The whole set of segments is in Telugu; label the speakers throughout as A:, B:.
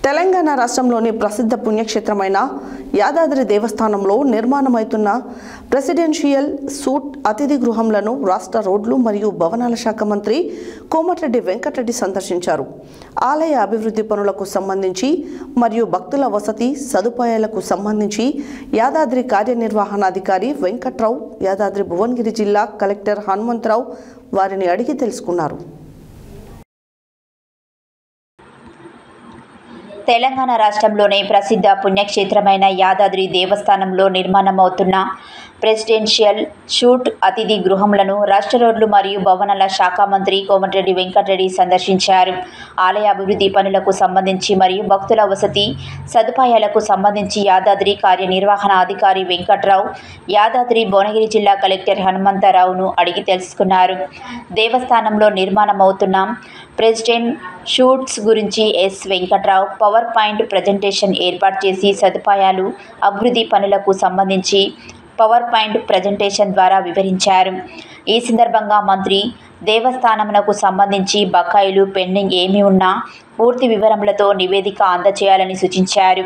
A: తెలంగాణ రాష్ట్రంలోని ప్రసిద్ధ పుణ్యక్షేత్రమైన యాదాద్రి దేవస్థానంలో నిర్మాణమవుతున్న ప్రెసిడెన్షియల్ సూట్ అతిథి గృహంలను రాష్ట్ర రోడ్లు మరియు భవనాల శాఖ మంత్రి కోమటిరెడ్డి వెంకటరెడ్డి సందర్శించారు. ఆలయ అభివృద్ధి పనులకు సంబంధించి మరియు భక్తుల వసతి సదుపాయాలకు సంబంధించి యాదాద్రి కార్యనిర్వహణాధికారి వెంకట్రావు, యాదాద్రి భువనగిరి జిల్లా కలెక్టర్ హనుమంతరావు వారిని అడిగి తెలుసుకున్నారు.
B: తెలంగాణ రాష్ట్రంలోని ప్రసిద్ధ పుణ్యక్షేత్రమైన యాదాద్రి దేవస్థానంలో నిర్మాణమవుతున్న ప్రెసిడెన్షియల్ సూట్ అతిథి గృహములను రాష్ట్ర రోడ్లు మరియు భవనాల శాఖ మంత్రి కోమటిరెడ్డి వెంకటరెడ్డి సందర్శించారు. ఆలయ అభివృద్ధి పనులకు సంబంధించి మరియు భక్తుల వసతి సదుపాయాలకు సంబంధించి యాదాద్రి కార్యనిర్వహణ అధికారి వెంకట్రావు, యాదాద్రి భువనగిరి జిల్లా కలెక్టర్ హనుమంతరావును అడిగి తెలుసుకున్నారు. దేవస్థానంలో నిర్మాణమవుతున్న ప్రెసిడెంట్ షూట్స్ గురించి S Venkatrao power point presentation ఏర్పాటు చేసి సదుపాయాలు అభివృద్ధి పనులకు సంబంధించి పవర్ పాయింట్ ప్రజెంటేషన్ ద్వారా వివరించారు. ఈ సందర్భంగా మంత్రి దేవస్థానమునకు సంబంధించి బకాయిలు పెండింగ్ ఏమి ఉన్నా పూర్తి వివరములతో నివేదిక అందజేయాలని సూచించారు.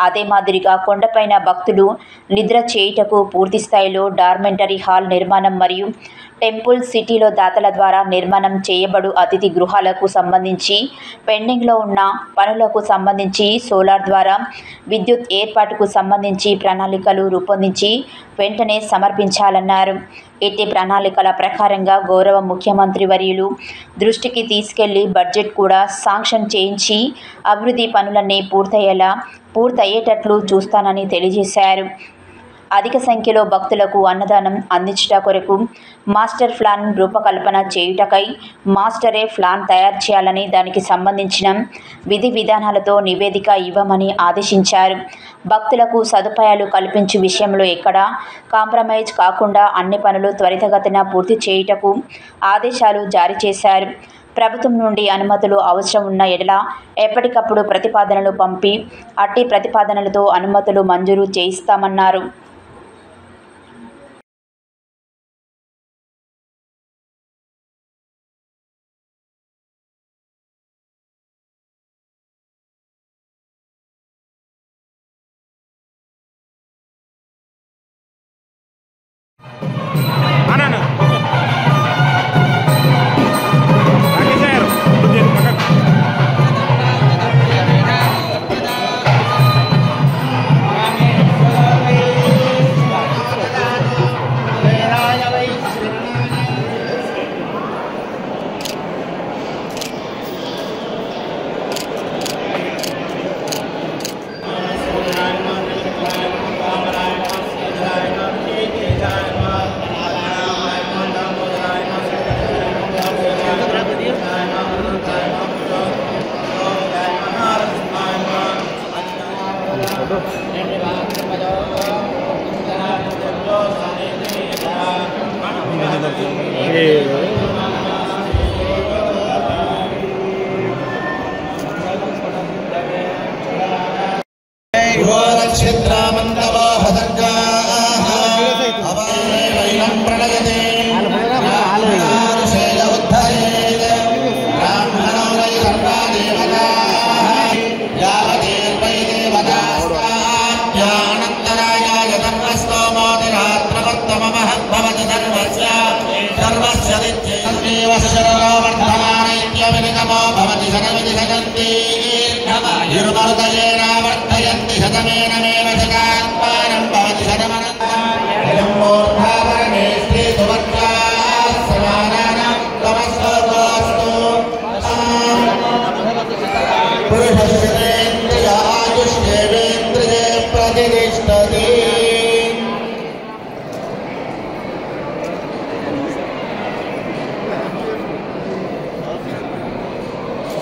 B: అదే మాదిరిగా కొండపైన భక్తులు నిద్ర చేయుటకు పూర్తి స్థాయిలో డార్మెంటరీ హాల్ నిర్మాణం మరియు టెంపుల్ సిటీలో దాతల ద్వారా నిర్మాణం చేయబడు అతిథి గృహాలకు సంబంధించి పెండింగ్లో ఉన్న పనులకు సంబంధించి సోలార్ ద్వారా విద్యుత్ ఏర్పాటుకు సంబంధించి ప్రణాళికలు రూపొందించి వెంటనే సమర్పించాలన్నారు. ఇట్టి ప్రణాళికల ప్రకారంగా గౌరవ ముఖ్యమంత్రి వర్యులు దృష్టికి తీసుకెళ్లి బడ్జెట్ కూడా శాంక్షన్ చేయించి అభివృద్ధి పనులన్నీ పూర్తయ్యేటట్లు చూస్తానని తెలియజేశారు. అధిక సంఖ్యలో భక్తులకు అన్నదానం అందించుట కొరకు మాస్టర్ ప్లాన్ రూపకల్పన చేయుటకై మాస్టరే ప్లాన్ తయారు చేయాలని, దానికి సంబంధించిన విధి విధానాలతో నివేదిక ఇవ్వమని ఆదేశించారు. భక్తులకు సదుపాయాలు కల్పించే విషయంలో ఎక్కడా కాంప్రమైజ్ కాకుండా అన్ని పనులు త్వరితగతిన పూర్తి చేయుటకు ఆదేశాలు జారీ చేశారు. ప్రభుత్వం నుండి అనుమతులు అవసరం ఉన్న ఎడల ఎప్పటికప్పుడు ప్రతిపాదనలు పంపి అట్టి ప్రతిపాదనలతో అనుమతులు మంజూరు చేయిస్తామన్నారు.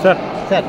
C: सर